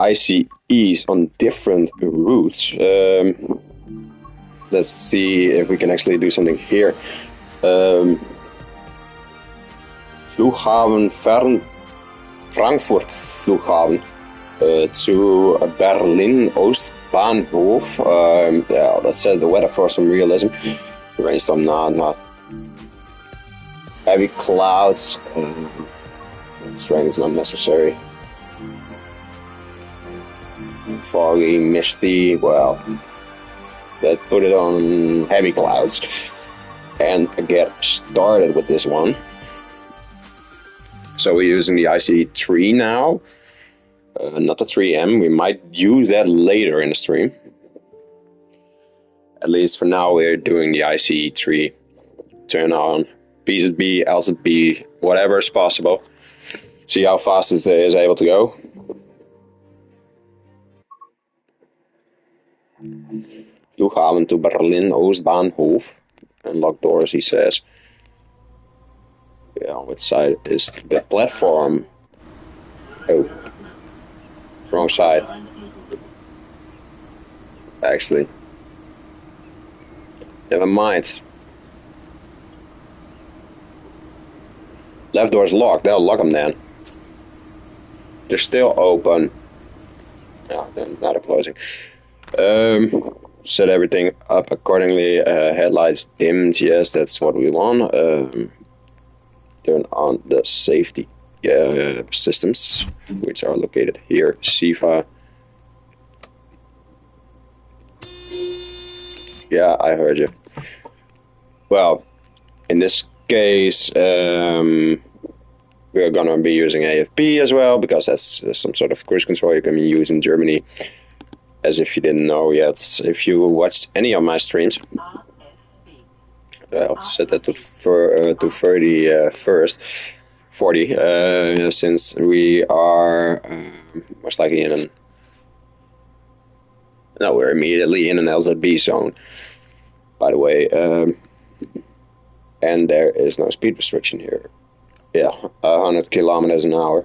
ICEs on different routes. Let's see if we can actually do something here. Flughafen Frankfurt Flughafen to Berlin Ostbahnhof. Yeah, let's set the weather for some realism. Rainstorm, not. Heavy clouds. Rain is not necessary. Foggy, misty. Well, let's put it on heavy clouds and get started with this one. So we're using the IC3 now, not the 3M. We might use that later in the stream. At least for now, we're doing the IC3. Turn on PZB, LZB, whatever is possible. See how fast it is able to go. Flughafen to Berlin Ostbahnhof. Unlock doors, he says. Yeah, on which side is the platform? Oh, wrong side. Actually, never mind. Left door's locked. They'll lock them then. They're still open. Yeah, they're not closing. Set everything up accordingly. Headlights dimmed. Yes, that's what we want. Turn on the safety systems, which are located here. SIFA. Yeah, I heard you. Well, in this case, we're gonna be using AFP as well, because that's some sort of cruise control you can use in Germany. As if you didn't know yet, if you watched any of my streams. I'll set that to 30 first. 40, since we are most likely in an... No, we're immediately in an LZB zone, by the way. And there is no speed restriction here. Yeah, 100 kilometers an hour.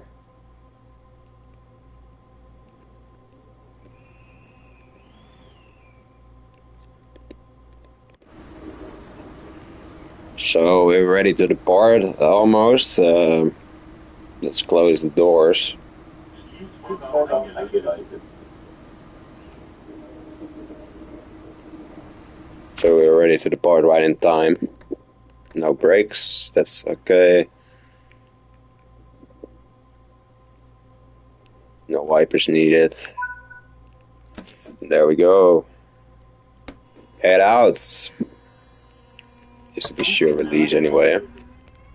So we're ready to depart almost. Let's close the doors. So we're ready to depart right in time. No brakes, that's okay. No wipers needed. There we go. Head out. Just to be sure, release anyway.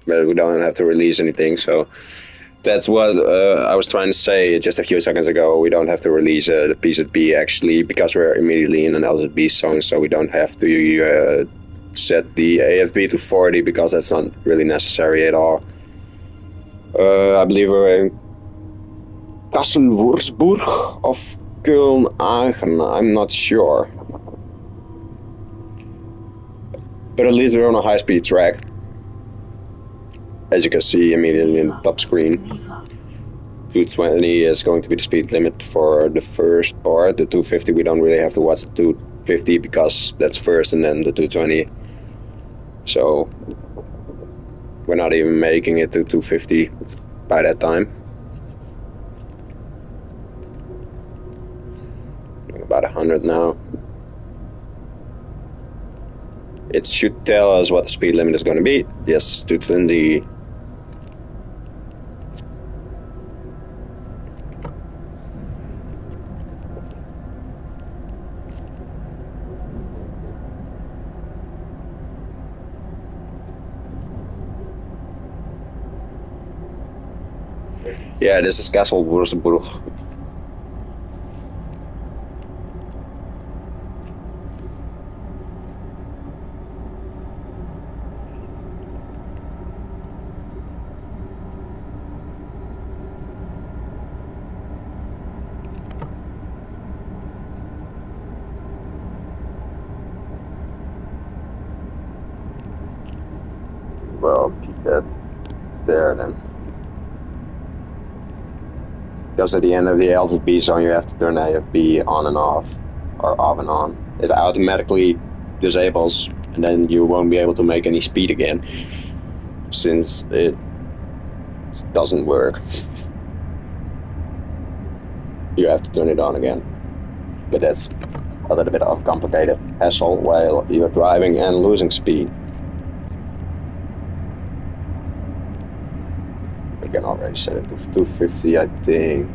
But we don't have to release anything, so that's what I was trying to say just a few seconds ago. We don't have to release the PZB actually, because we're immediately in an LZB zone, so we don't have to set the AFB to 40, because that's not really necessary at all. I believe we're in Kassel-Wurzburg of Köln-Aachen, I'm not sure. But at least we're on a high-speed track. As you can see immediately in the top screen. 220 is going to be the speed limit for the first part. The 250 we don't really have to watch the 250 because that's first, and then the 220. So we're not even making it to 250 by that time. About 100 now. It should tell us what the speed limit is going to be. Yes, 220. Yeah, this is Kassel-Wurzburg. Well, keep that there then. Because at the end of the LZB zone, you have to turn AFB on and off, or off and on. It automatically disables, and then you won't be able to make any speed again, since it doesn't work. You have to turn it on again. But that's a little bit of a complicated hassle while you're driving and losing speed. We can already set it to 250, I think.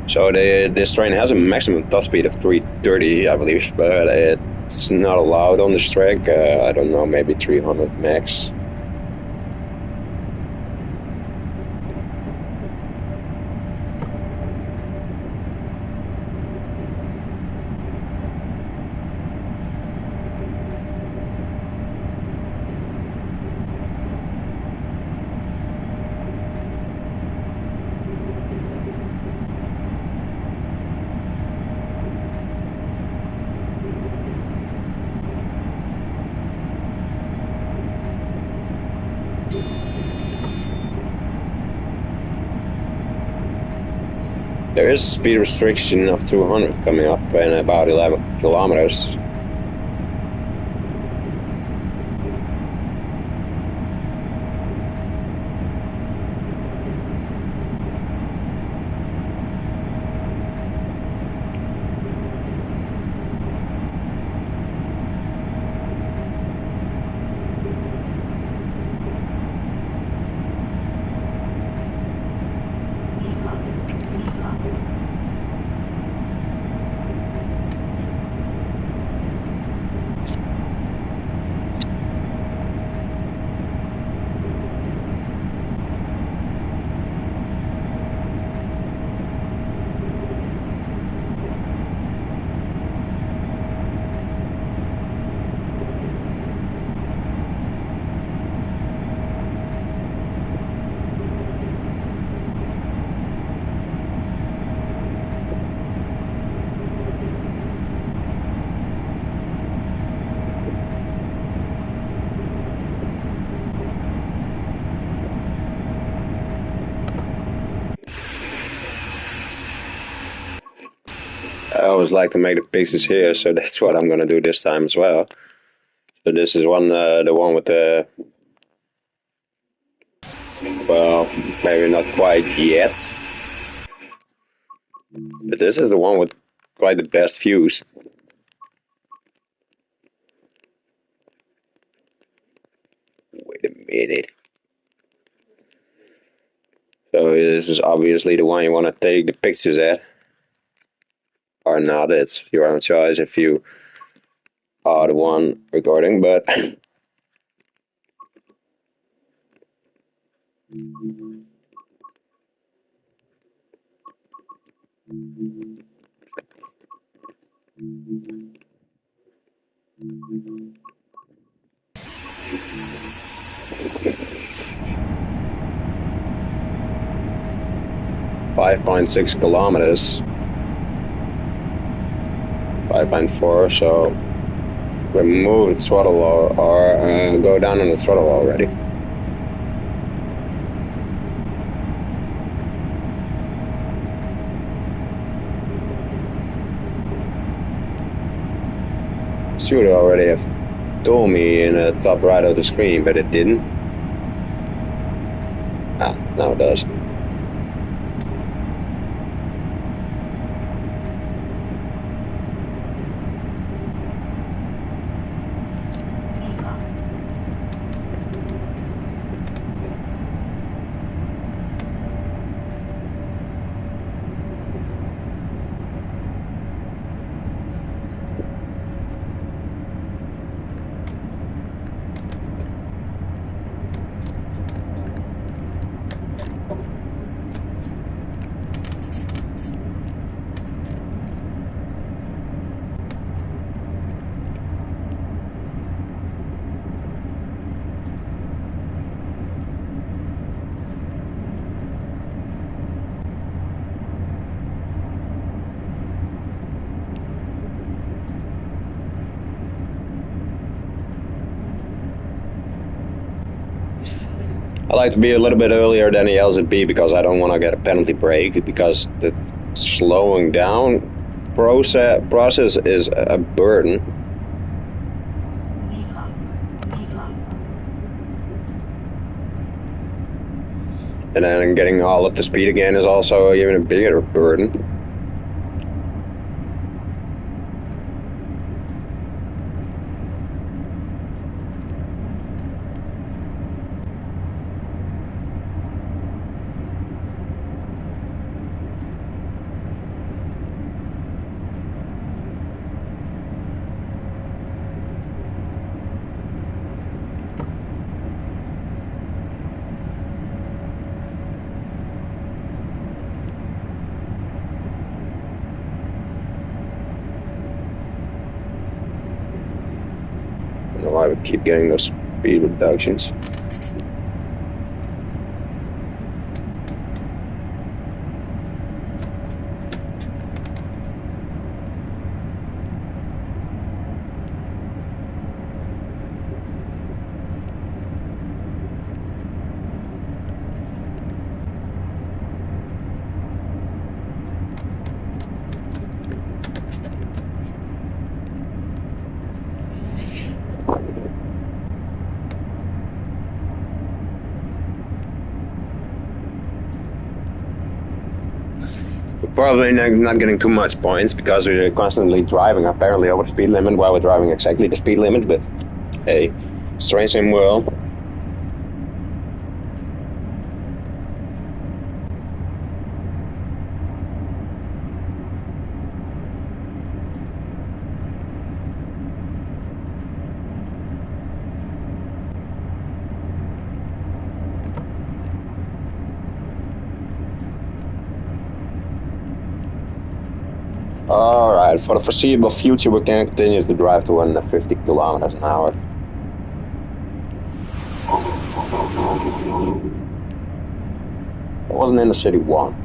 So this train has a maximum top speed of 330, I believe, but it's not allowed on this track. I don't know, maybe 300 max. There is a speed restriction of 200 coming up in about 11 kilometers. I always like to make the pixels here, so that's what I'm gonna do this time as well. So this is the one with the, well, maybe not quite yet, but this is the one with quite the best views. Wait a minute. So this is obviously the one you want to take the pictures at, or not. It's your own choice if you are the one recording, but 5.6 kilometers, 5.4, so remove the throttle or go down on the throttle already. Should already have told me in the top right of the screen, but it didn't. Ah, now it does. I like to be a little bit earlier than the LZB because I don't want to get a penalty break, because the slowing down process is a burden. And then getting all up to speed again is also even a bigger burden. I don't know why we keep getting those speed reductions. Probably not getting too much points because we're constantly driving apparently over the speed limit while we're driving exactly the speed limit, but hey, strange sim world. Alright, for the foreseeable future we can continue to drive to 150 kilometers an hour. I wasn't in the city one.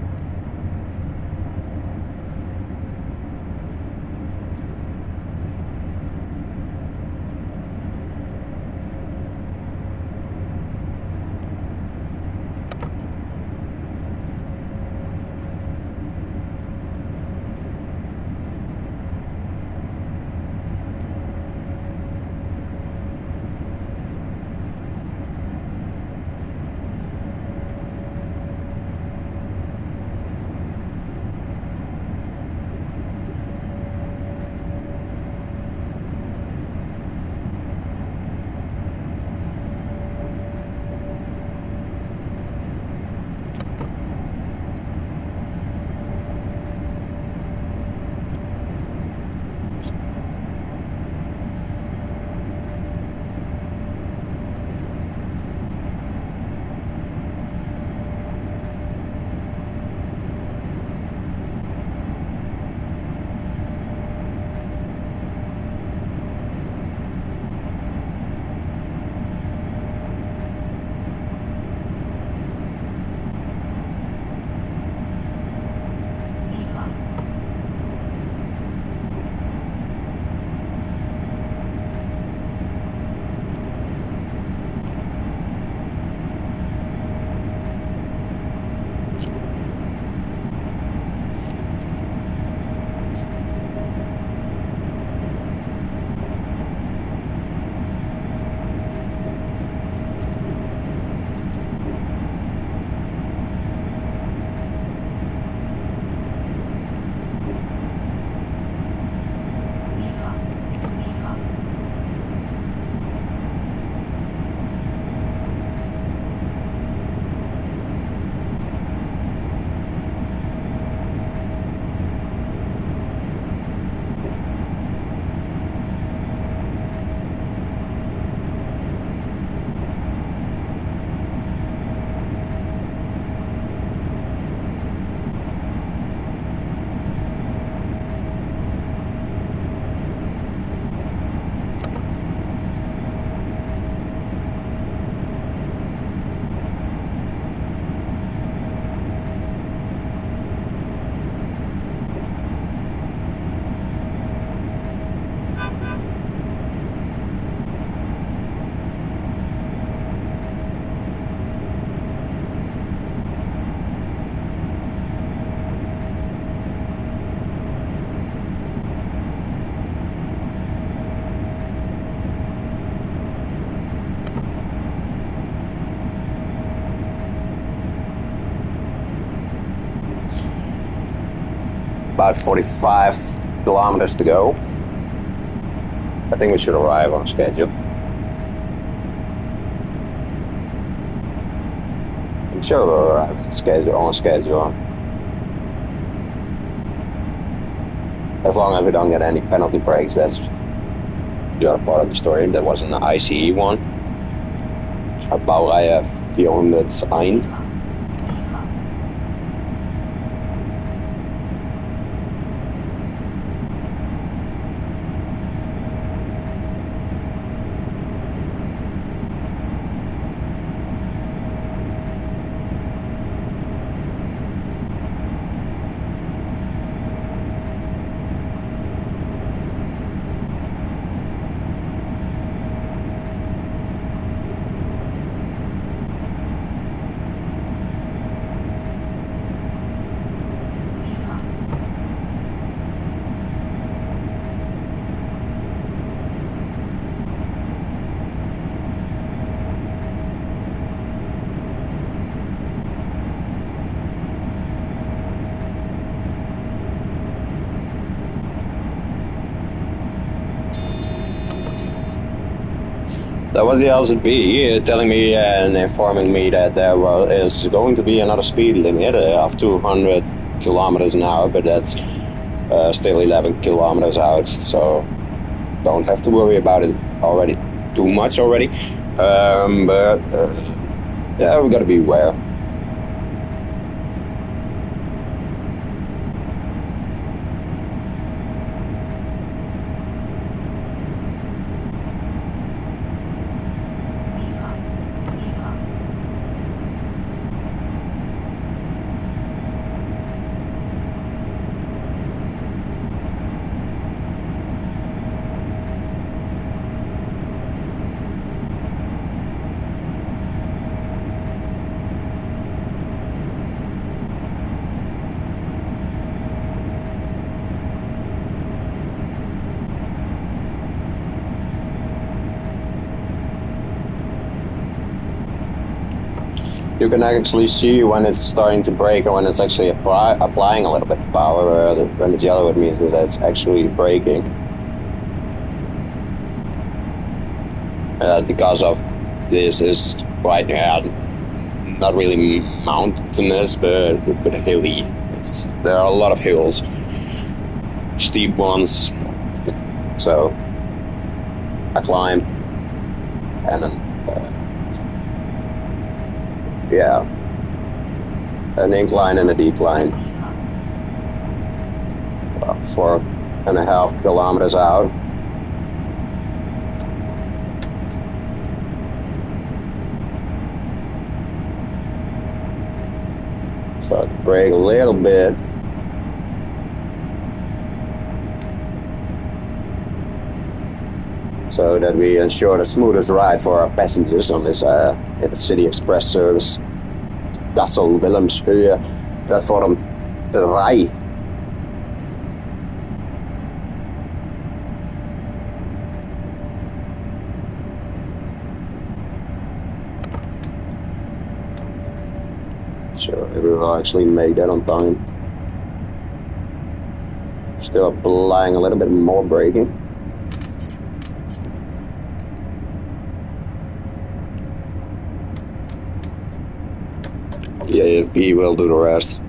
about 45 kilometers to go. I think we should arrive on schedule. I'm sure we'll arrive on schedule. As long as we don't get any penalty breaks, that's the other part of the story. That was an ICE one. Baureihe 401. That was the LZB telling me and informing me that there is going to be another speed limit of 200 kilometers an hour, but that's still 11 kilometers out, so don't have to worry about it already too much already. But yeah, we gotta be aware. You can actually see when it's starting to brake and when it's actually applying a little bit of power. When it's yellow, it means that it's actually braking. Because of this is quite not really mountainous, but hilly. There are a lot of hills, steep ones. So a climb and then. Yeah, an incline and a decline. About 4.5 kilometers out. Start to brake a little bit. So that we ensure the smoothest ride for our passengers on this City Express service. Kassel Willemshöhe platform 3. So we will actually make that on time. Still applying a little bit more braking. Yeah, he will do the rest.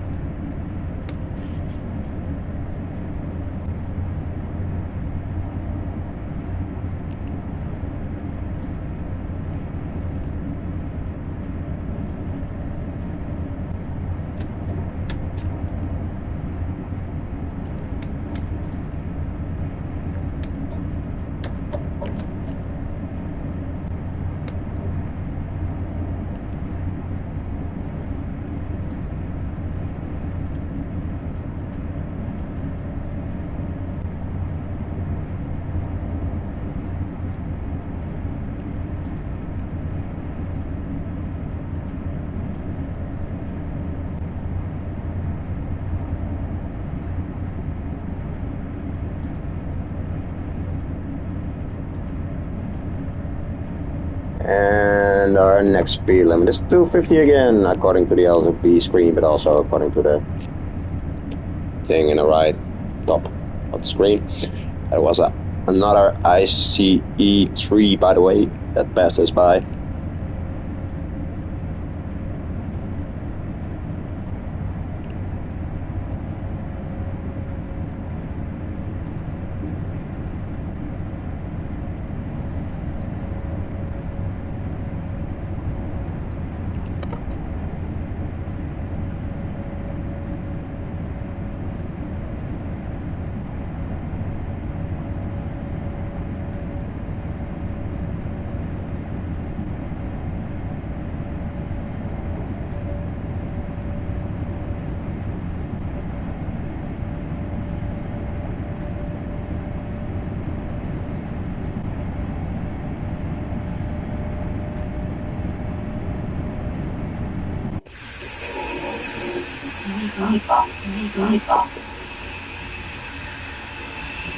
And our next speed limit is 250 again, according to the LZB screen, but also according to the thing in the right top of the screen. There was another ICE3, by the way, that passed us by.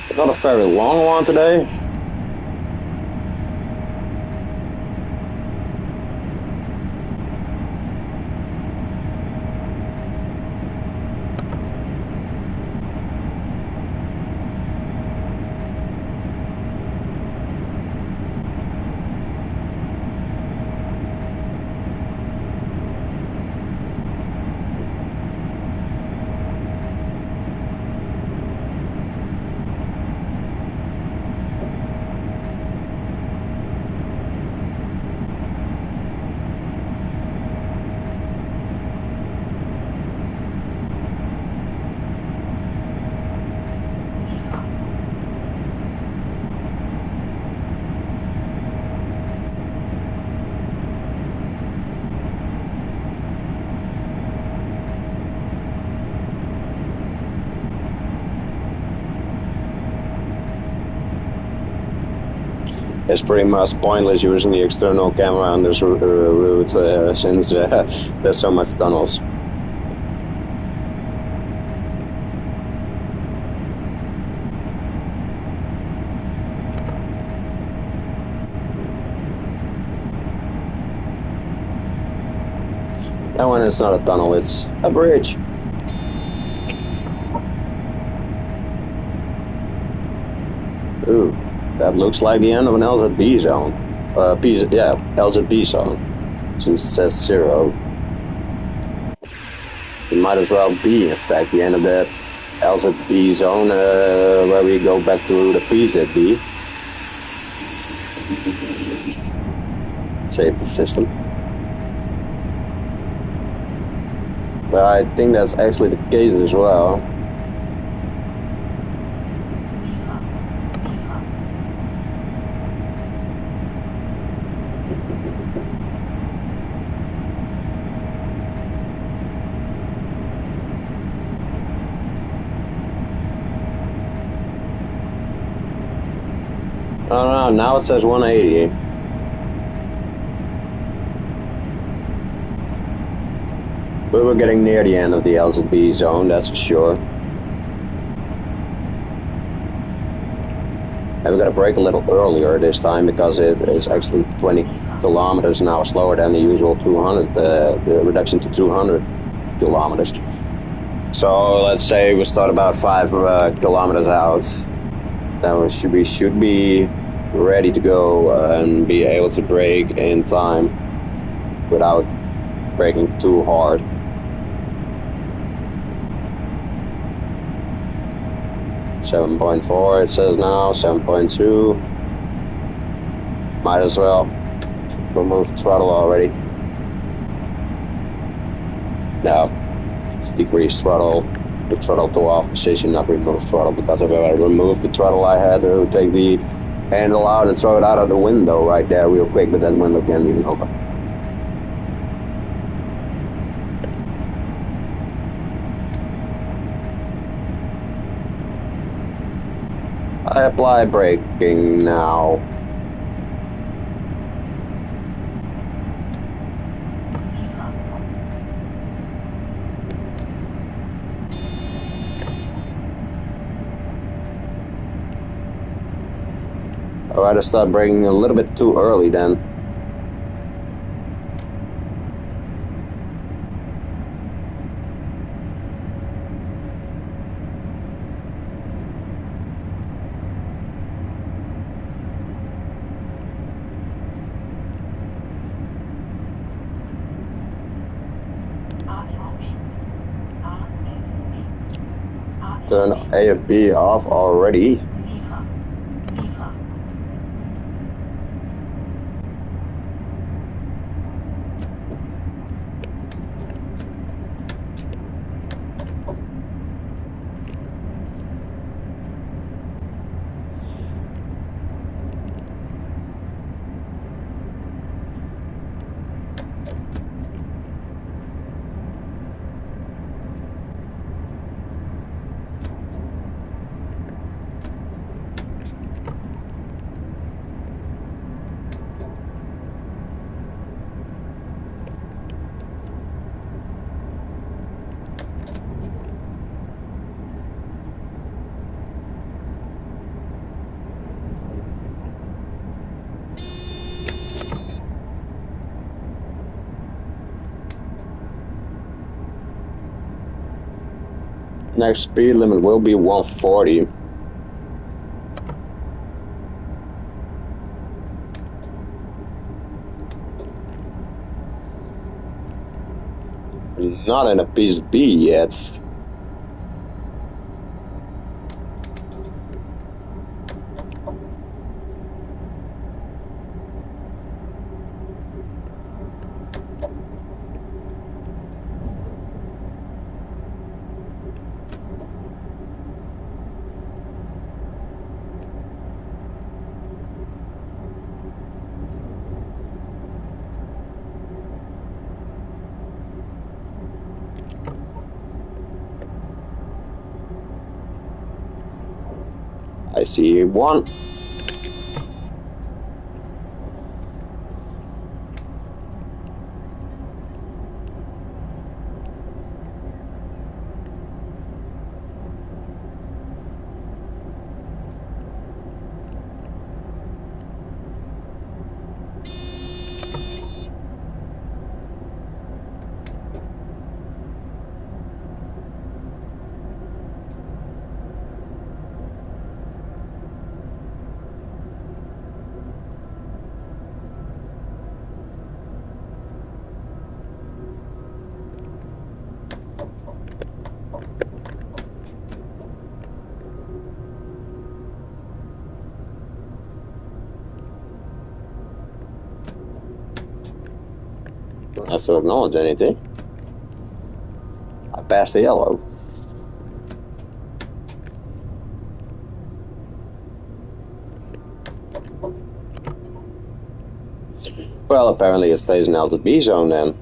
It's not a very long one today. It's pretty much pointless using the external camera on this route since there's so much tunnels. That one is not a tunnel, it's a bridge. Ooh. That looks like the end of an LZB zone. LZB zone. Since it says 0. It might as well be, in fact, the end of that LZB zone where we go back to the PZB. Safety system. But I think that's actually the case as well. Oh no, now it says 180. But we're getting near the end of the LZB zone, that's for sure. And we gotta brake a little earlier this time because it is actually 20 kilometers an hour slower than the usual 200, the reduction to 200 kilometers. So let's say we start about 5 kilometers out. Then we should be ready to go and be able to brake in time without braking too hard. .4 it says now, 7.2. Might as well remove throttle already. Now, decrease throttle, the throttle to off position, not remove throttle, because if I removed the throttle I had to take the handle out and throw it out of the window right there real quick, but that window can't even open. I apply braking now. I'd rather start braking a little bit too early then. Turn AFB off already. Next speed limit will be 140. Not in a piece B yet. I see one. Don't have to acknowledge anything. I passed the yellow. Well, apparently it stays in the B zone then.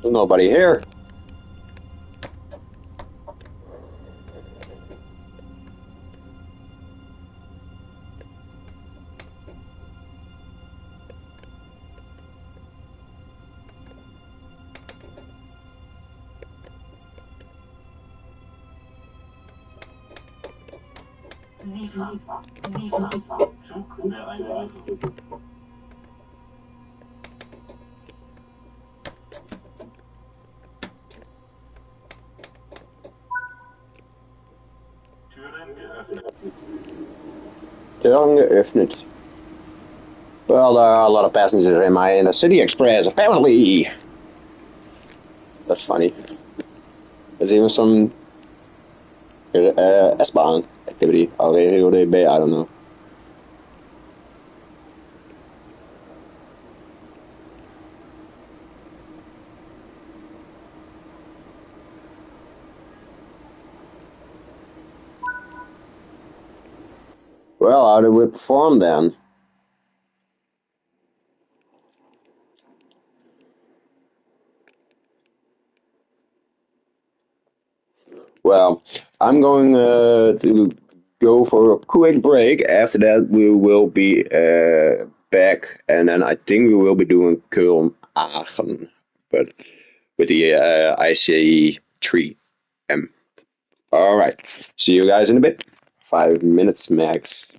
There's nobody here. Türen geöffnet. Well, there are a lot of passengers in the City Express, apparently. That's funny. There's even some S-Bahn activity. ODB, I don't know. Well, how did we perform then? Well, I'm going to go for a quick break. After that, we will be back, and then I think we will be doing Köln Aachen, but with the ICE 3M. All right. See you guys in a bit. 5 minutes max.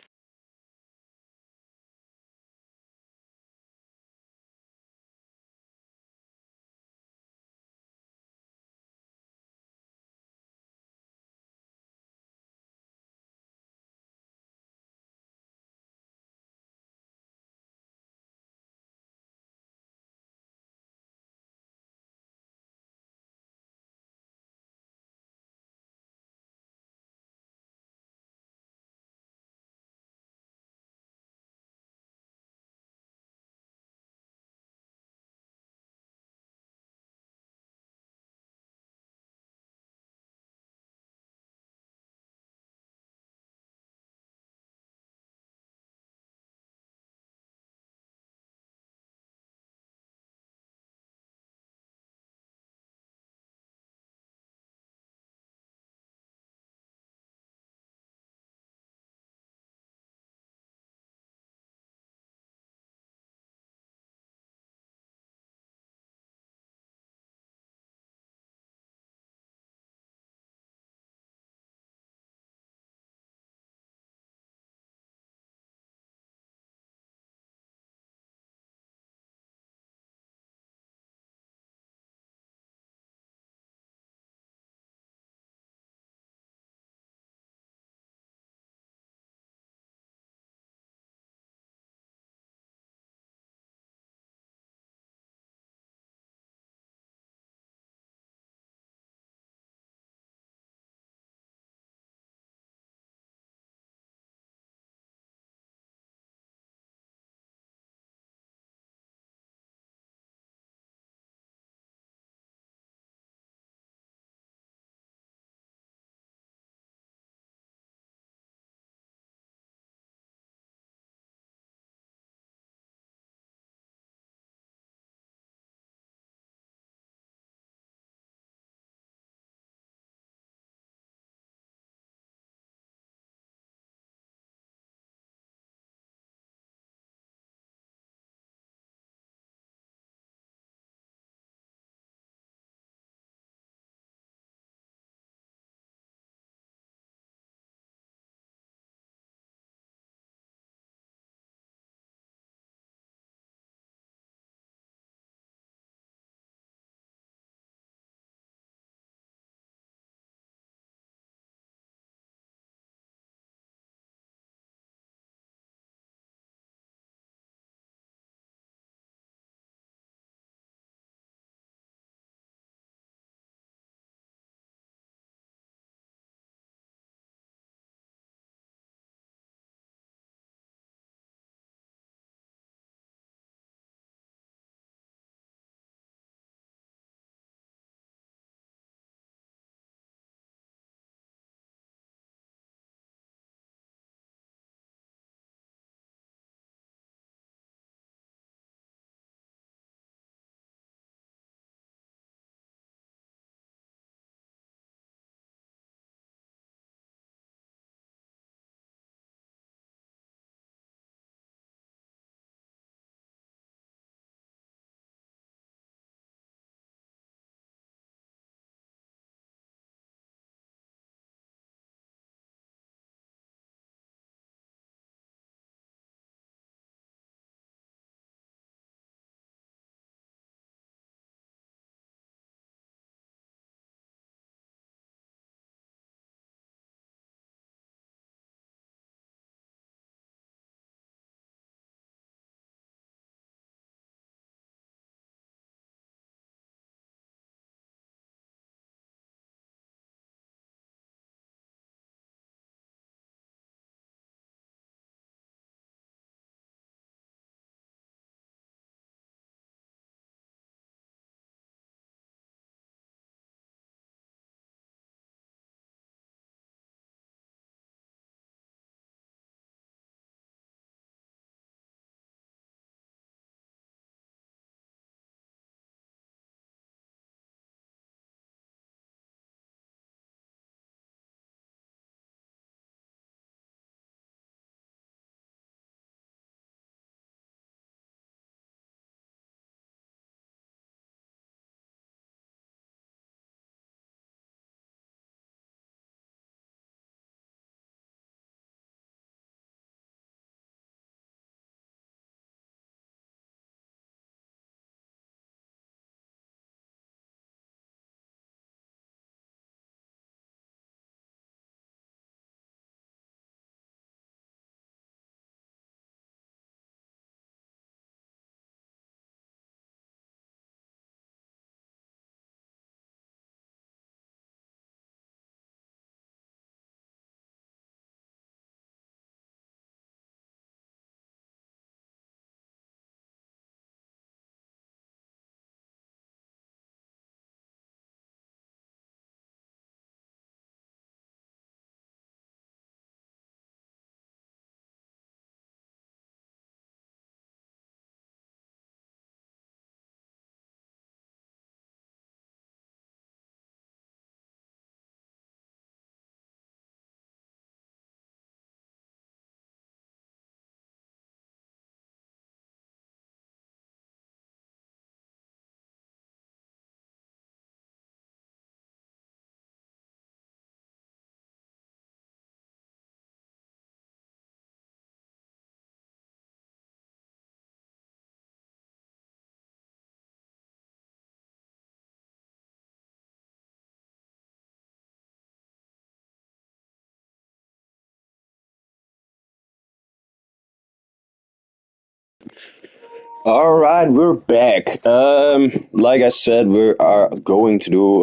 All right, we're back. Like I said, we are going to do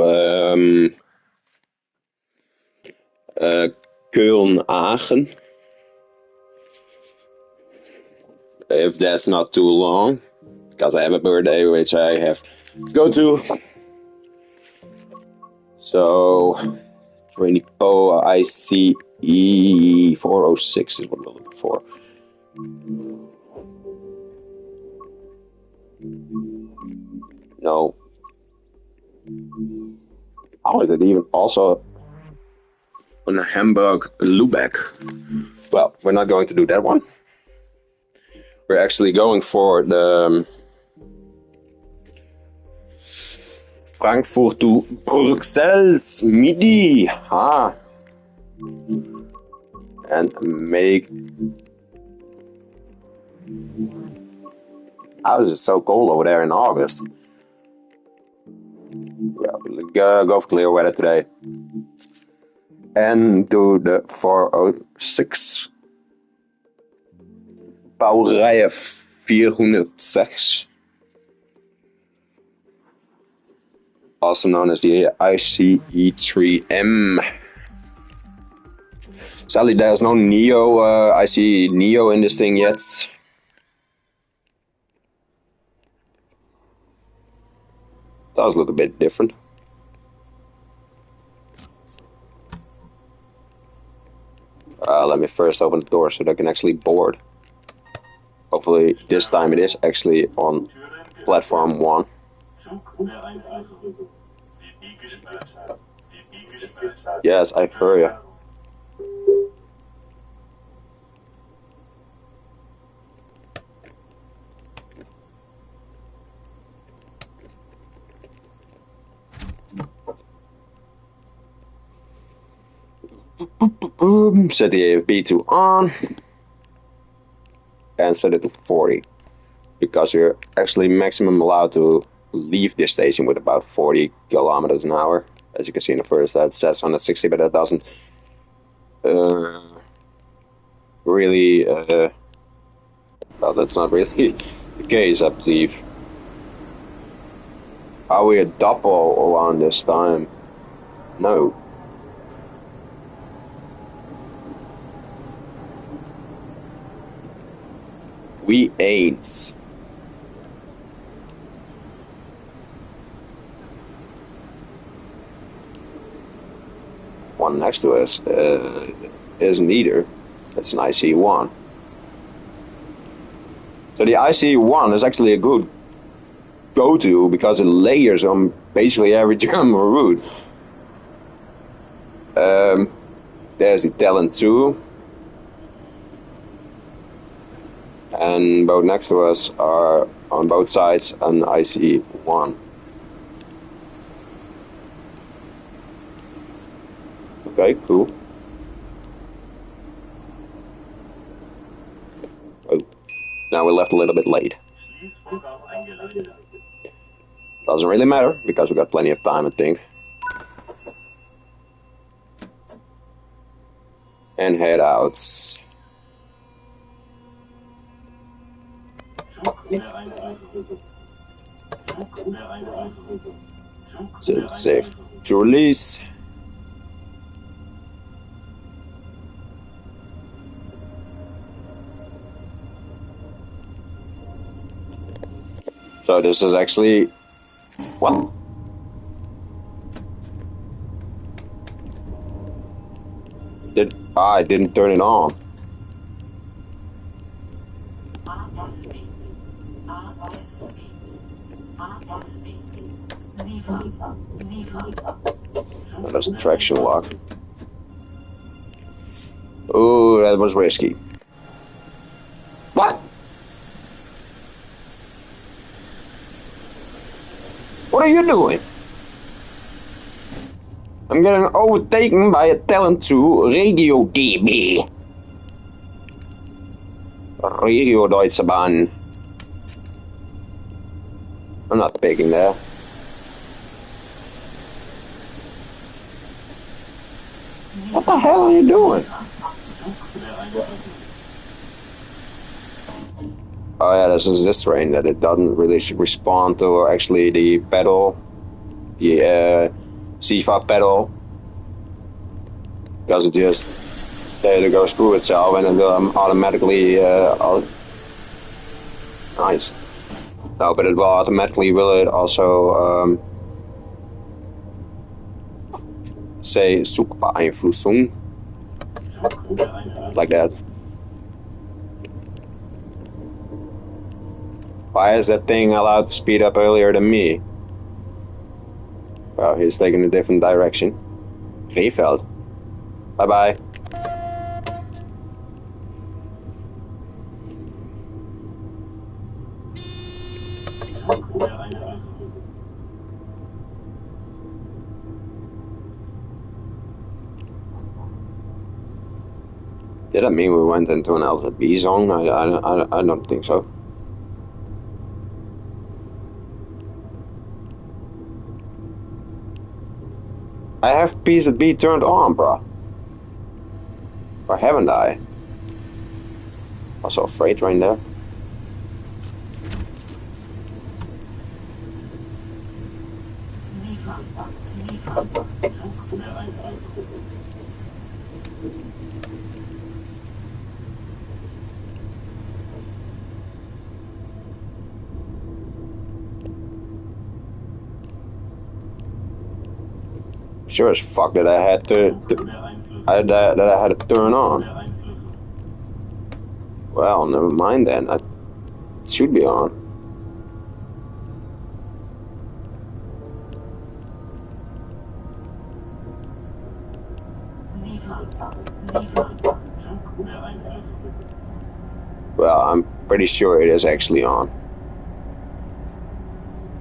Köln-Aachen. If that's not too long, because I have a birthday which I have to go to. So, 20 ICE 406 is what we're looking for. No. Oh, is it even also on Hamburg Lübeck? Well, we're not going to do that one. We're actually going for the Frankfurt to Bruxelles Midi. And make. How is it so cold over there in August? Yeah, go for clear weather today. And do the 406. Bouwerijen 406. Also known as the ICE3M. Sadly, there's no Neo, ICE Neo in this thing yet. Does look a bit different. Let me first open the door so that I can actually board. Hopefully this time it is actually on platform 1. Yes, I heard you. Set the AFB to on and set it to 40 because we're actually maximum allowed to leave this station with about 40 kilometers an hour. As you can see in the first, that says 160, but that doesn't really. Well, that's not really the case, I believe. Are we a double around this time? No. We ain't. One next to us isn't either. That's an IC1. So the IC1 is actually a good go-to because it layers on basically every German route. There's the Talent 2. And both next to us are on both sides an IC1. Okay, cool. Oh, now we left a little bit late. Doesn't really matter because we got plenty of time, I think. And head out. So it's safe to release. So this is actually what? I didn't turn it on. Oh, that's a traction lock. Oh, that was risky. What? What are you doing? I'm getting overtaken by a Talent 2 Radio DB. Radio Deutsche Bahn. I'm not picking that. What the hell are you doing? Oh yeah, this is this train that it doesn't really respond to actually the pedal, the C5 pedal, because it just it goes through itself and it will automatically nice. No, but it will automatically will it also say Zugbeeinflussung like that. Why is that thing allowed to speed up earlier than me? Well, he's taking a different direction. Rehfeld. Bye bye. Did that mean we went into an LZB zone? I don't think so. I have PZB turned on, bro. Or haven't I? Also a freight train there. Sure as fuck that I had to that I had to turn on. Well, never mind then. It should be on. Well, I'm pretty sure it is actually on.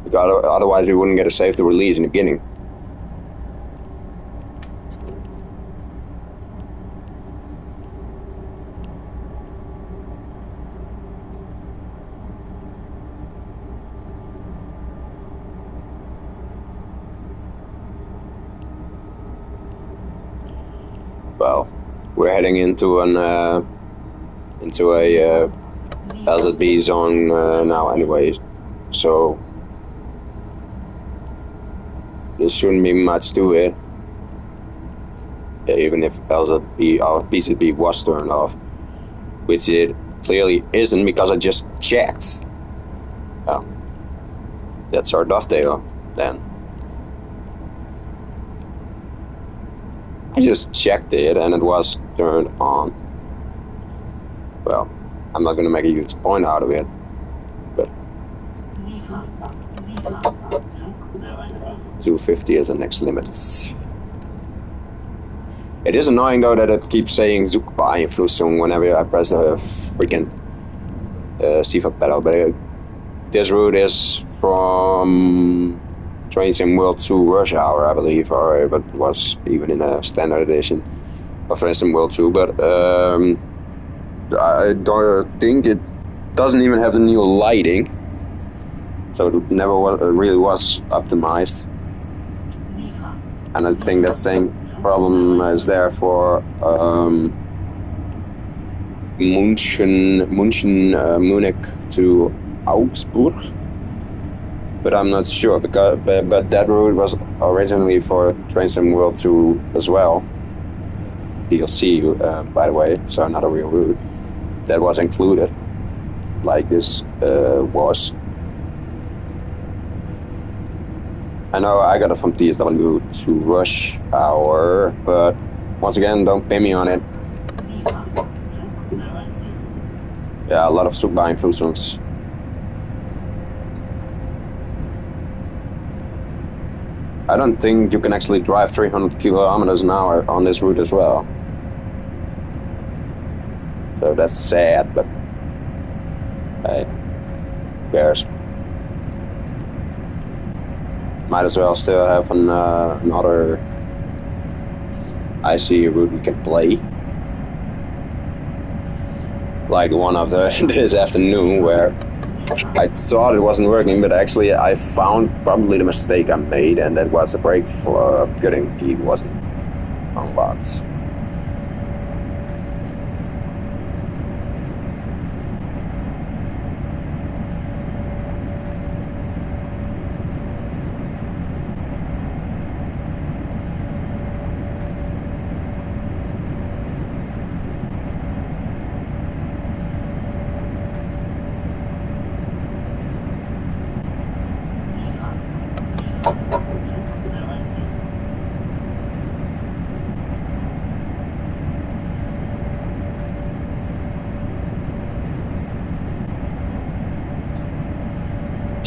Because otherwise we wouldn't get a save to release in the beginning. Well, we're heading into an into a LZB zone now, anyways. So there shouldn't be much to it. Yeah, even if LZB or PZB was turned off, which it clearly isn't because I just checked. Oh, that's our dovetail then. I just checked it and it was turned on. Well, I'm not gonna make a huge point out of it, but 250 is the next limit. It is annoying though that it keeps saying Zugbeeinflussung whenever I press the freaking C5 pedal, but this route is from Train Sim World 2 Rush Hour, I believe, or but it was even in a standard edition of Train Sim World 2, but I don't think it doesn't even have the new lighting, so it never really was optimized. And I think that same problem is there for Munich to Augsburg, but I'm not sure because but that route was originally for Train Sim World 2 as well. DLC, by the way, so not a real route that was included, like this was. I know I got it from TSW to Rush Hour, but once again, don't pay me on it. Yeah, a lot of Zugbeeinflussung. I don't think you can actually drive 300 kilometers an hour on this route as well. So that's sad, but hey, who cares? Might as well still have another IC route we can play. Like one of this afternoon where I thought it wasn't working, but actually I found probably the mistake I made, and that was the brake for cutting key wasn't unlocked.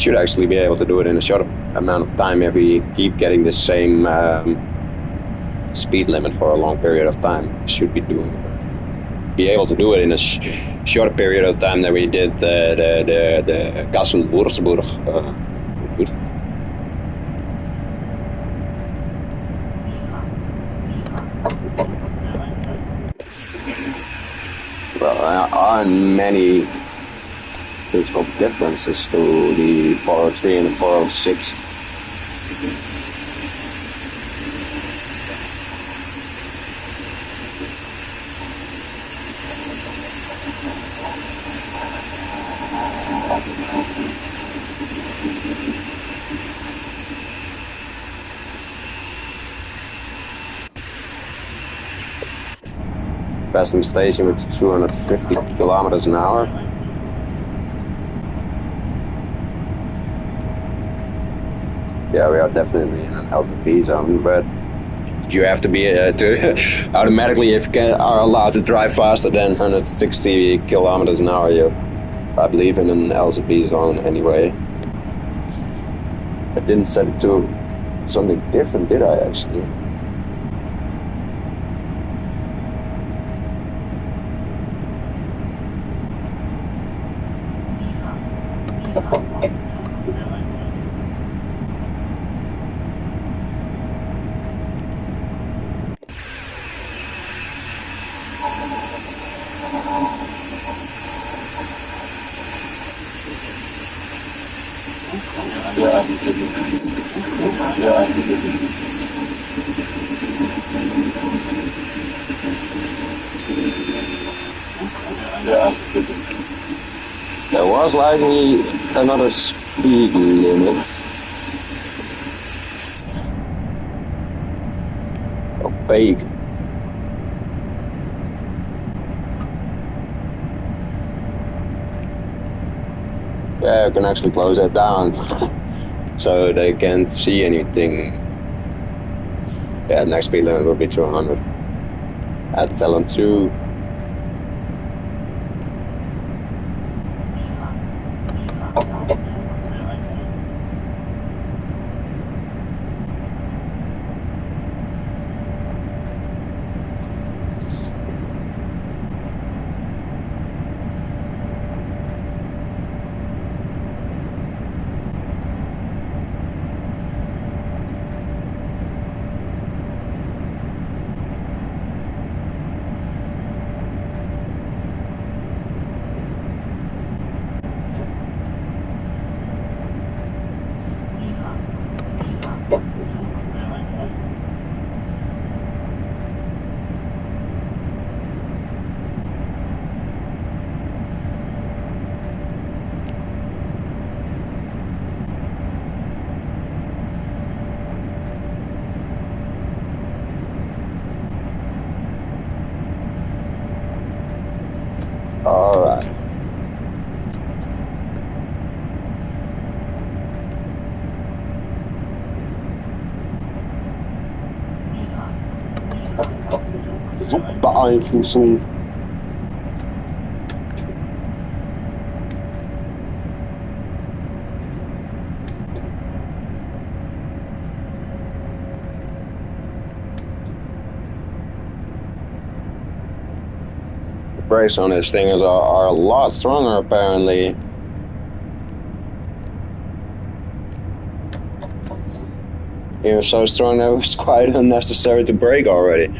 should actually be able to do it in a short amount of time if we keep getting the same speed limit for a long period of time. Should be able to do it in a short period of time than we did the Kassel-Würzburg route. Well, there aren't many physical differences to the 403 and the 406. Passing station with 250 kilometers an hour. Yeah, we are definitely in an LVP zone, but you have to be automatically, if you are allowed to drive faster than 160 kilometers an hour, you, I believe, in an LZB zone anyway. I didn't set it to something different, did I actually? There was likely another speed limit. Opaque. Yeah, you can actually close that down so they can't see anything. Yeah, next speed limit will be 200 at Talon 2. All right. Beeinflussung. The brakes on this thing are a lot stronger apparently. It was so strong that it was quite unnecessary to brake already.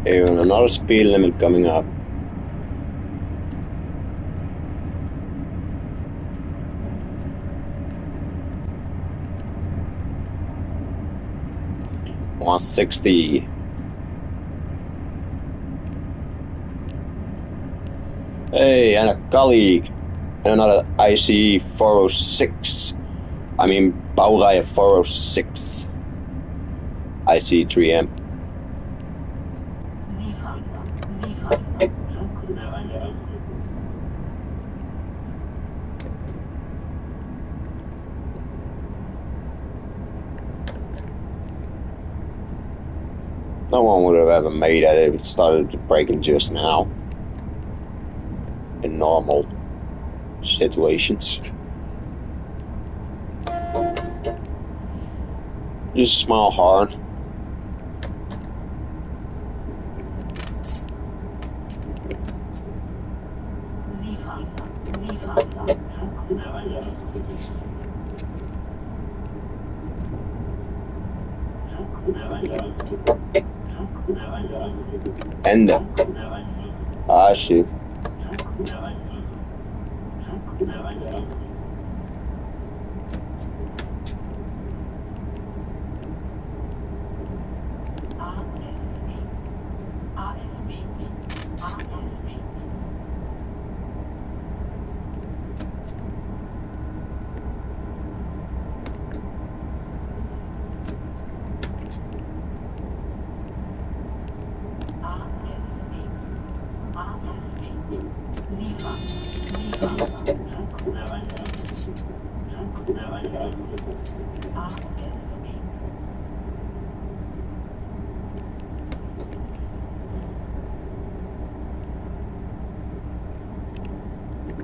Even another speed limit coming up. $160. Hey, and a colleague. And another IC 406. I mean, Baureihe 406. IC 3M. No one would have ever made it if it started breaking just now. In normal situations. Just smile hard. Ende. Ah, shit.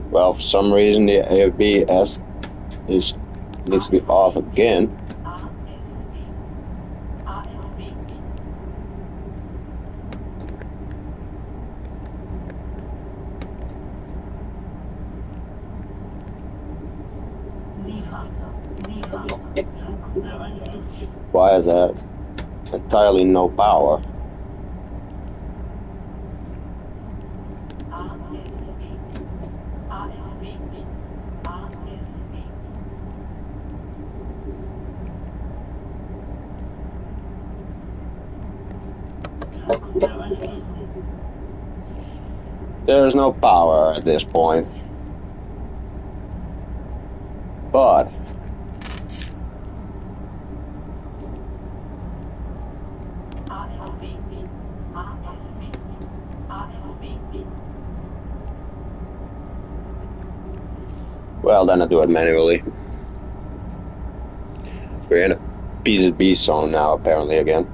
Well, for some reason the AFB needs to be off again. Why is that? Entirely no power. There's no power at this point. But well, then I do it manually. We're in a PZB zone now, apparently, again.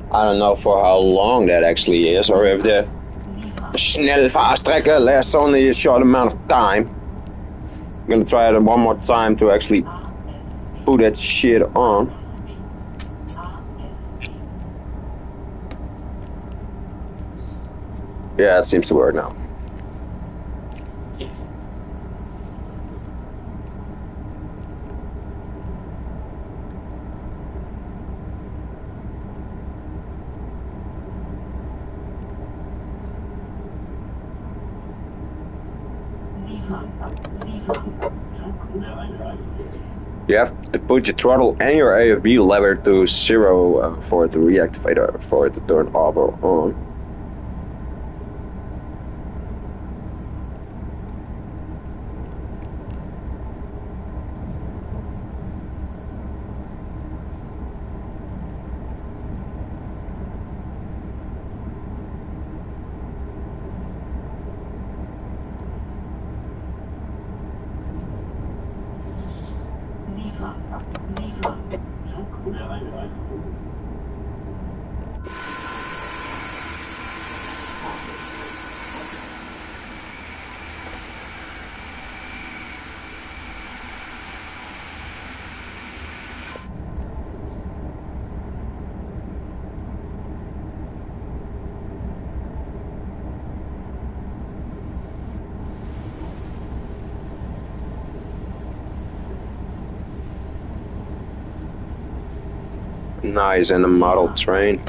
I don't know for how long that actually is, or if the Schnellfahrstrecke lasts only a short amount of time. I'm gonna try it one more time to actually put that shit on. Yeah, it seems to work now. You have to put your throttle and your AFB lever to 0 for it to reactivate or for it to turn off or on. Nice, and a model train.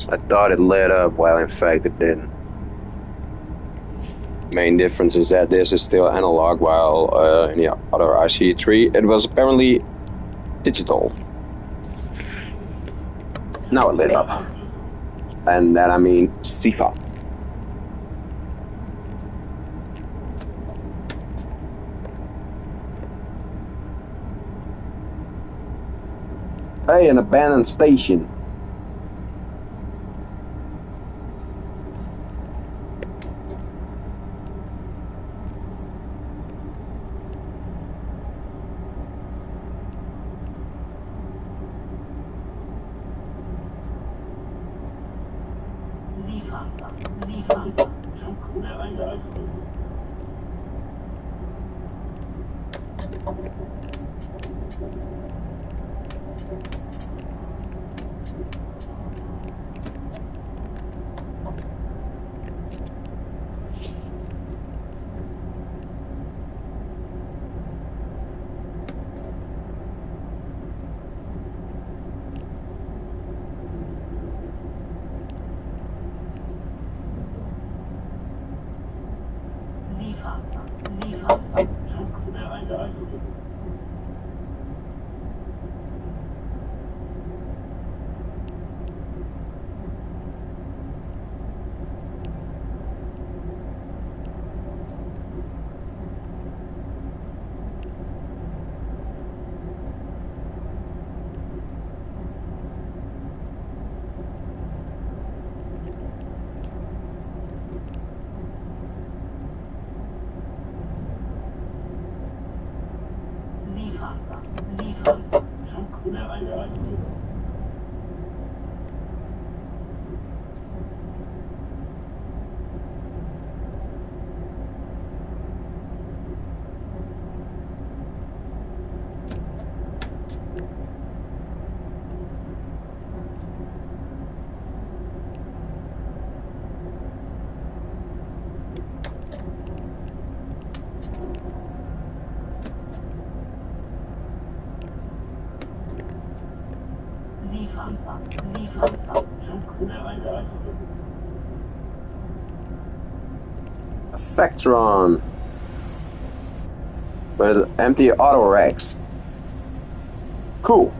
I thought it lit up, while in fact it didn't. Main difference is that this is still analog, while in the other IC3 it was apparently digital. Now it lit up. And then I mean SIFA. Hey, an abandoned station. Vectron with empty auto racks. Cool.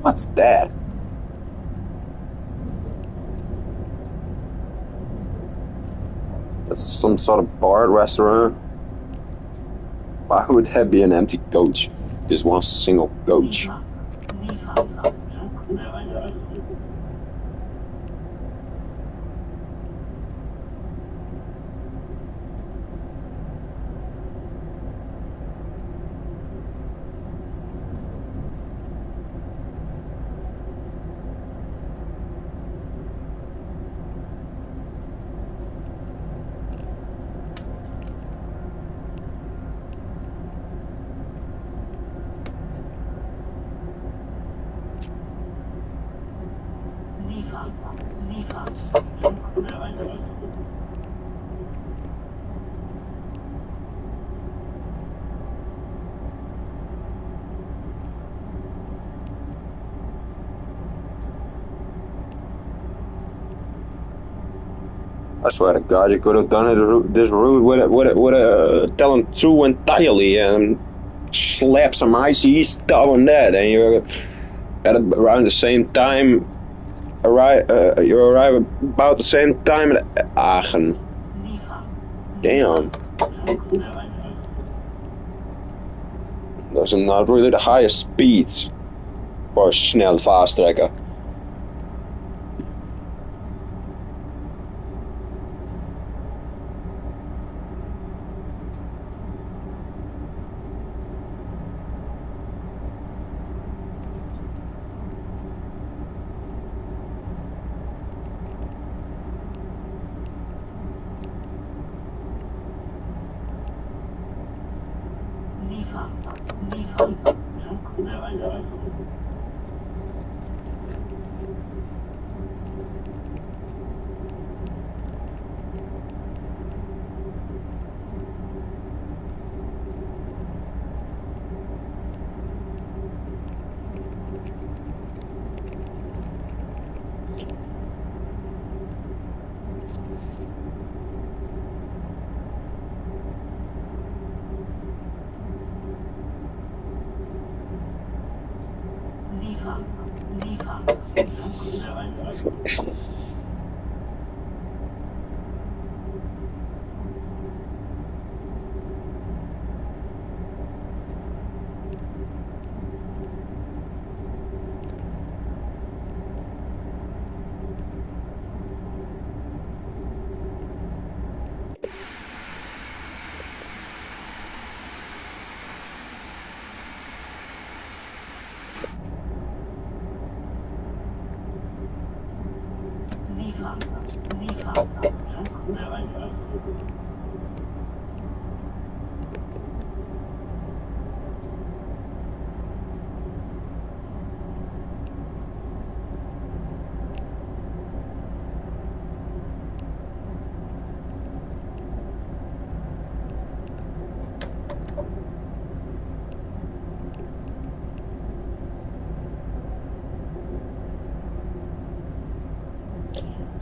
What's that? That's some sort of bar restaurant. Why would that be an empty coach? Just one single coach. I swear to God, you could have done this route with a talent 2 entirely and slap some ICE stuff on that, and you're at around the same time. You arrive about the same time at Aachen. Damn. Those are not really the highest speeds for a snel fast trekker.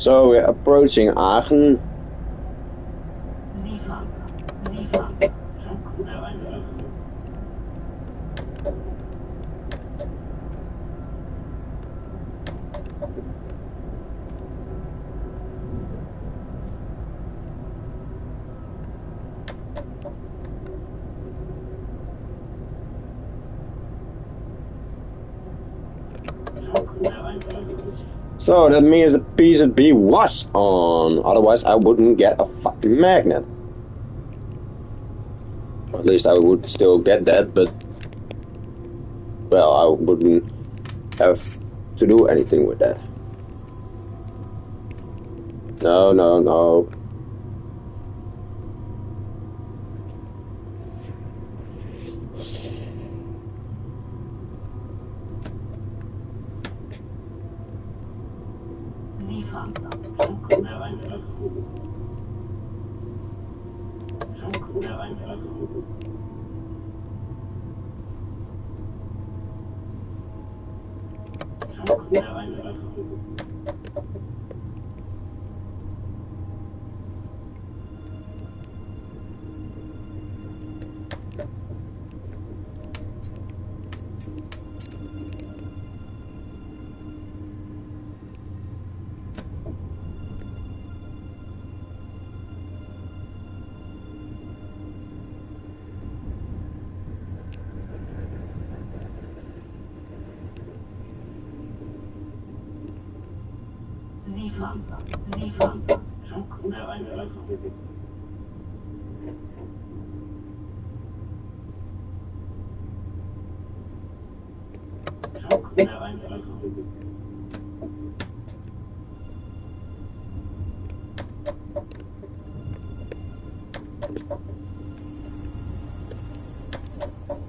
So we're approaching Aachen. So that means the PZB was on, otherwise I wouldn't get a fucking magnet. At least I would still get that, but well, I wouldn't have to do anything with that. No, no, no.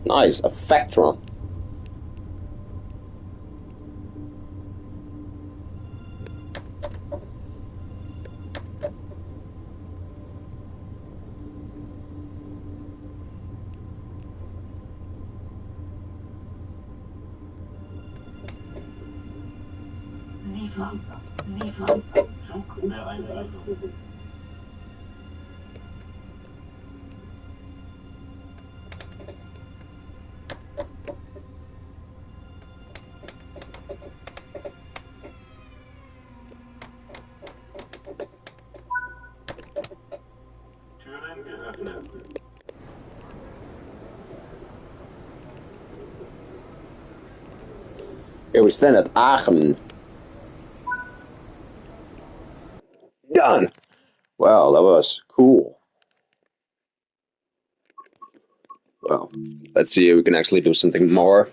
Nice, a Vectron. Here we stand at Aachen. Done. Well, that was cool. Well, let's see if we can actually do something more.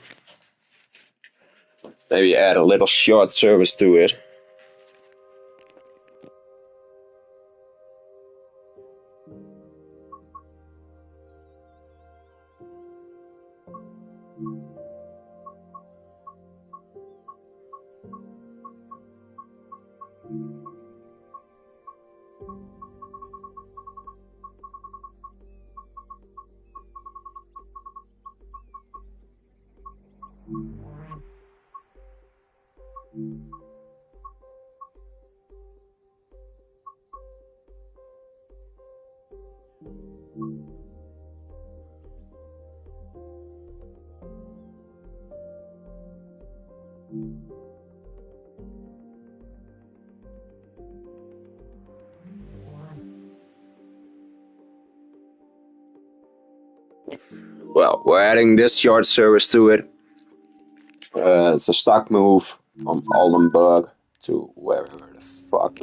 Maybe add a little short service to it. Well, we're adding this short service to it. It's a stock move from Oldenburg to wherever the fuck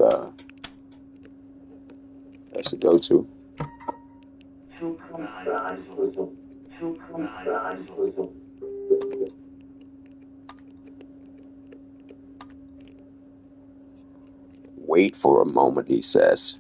has to go to. Wait for a moment, he says.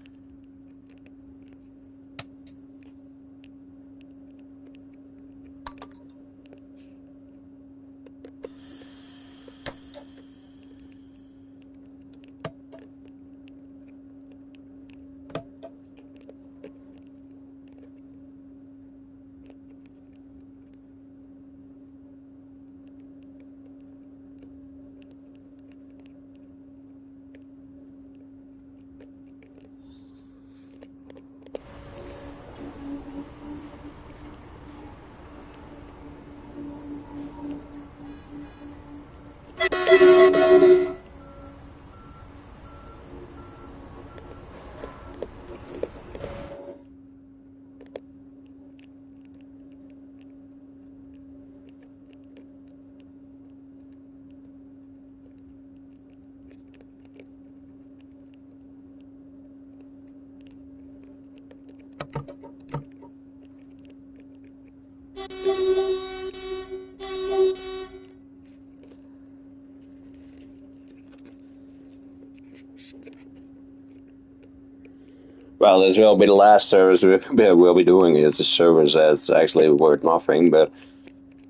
Well, this will be the last service we'll be doing. It's a service that's actually worth nothing, but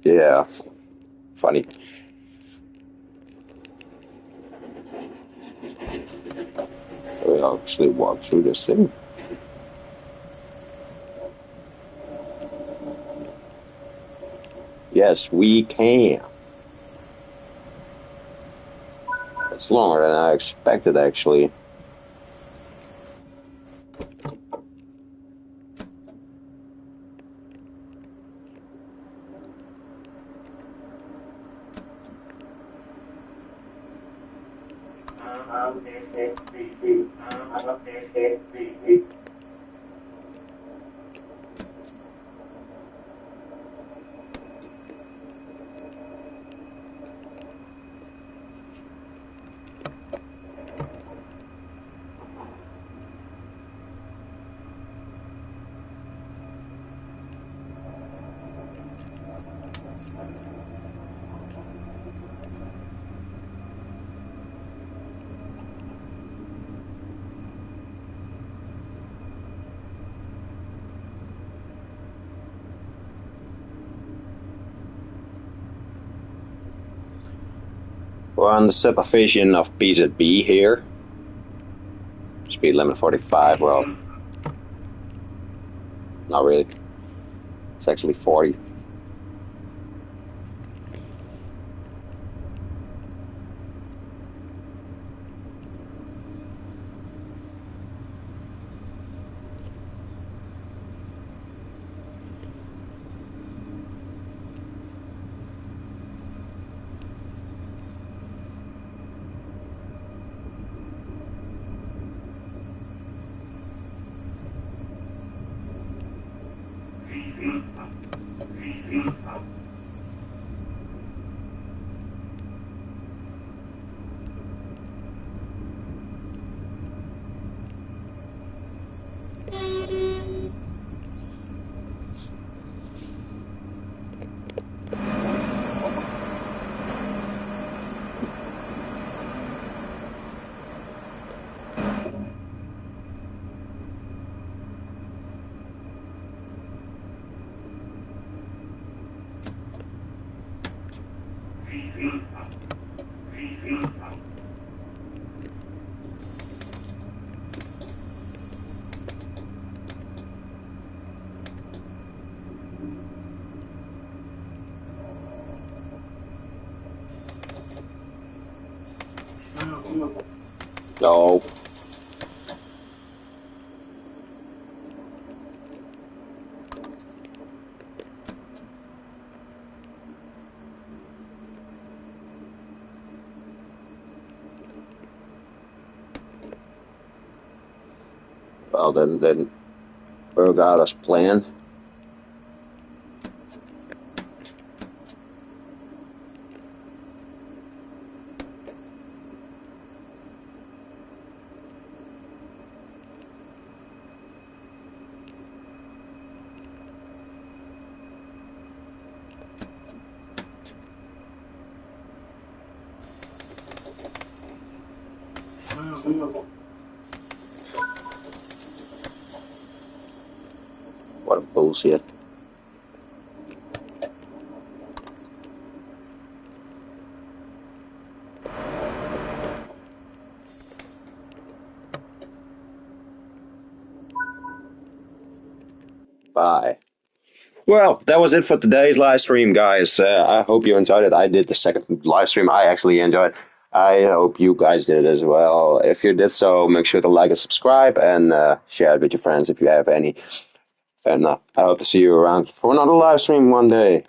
yeah, funny. We'll actually walk through this thing. Yes, we can. It's longer than I expected, actually. We're on the supervision of PZB here. Speed limit 45, well, not really. It's actually 40. No. Well, then work out as planned. What a bullshit. Bye. Well, that was it for today's live stream, guys. I hope you enjoyed it. I did the second live stream. I actually enjoyed it. I hope you guys did as well. If you did so, make sure to like and subscribe and share it with your friends if you have any. And I hope to see you around for another live stream one day.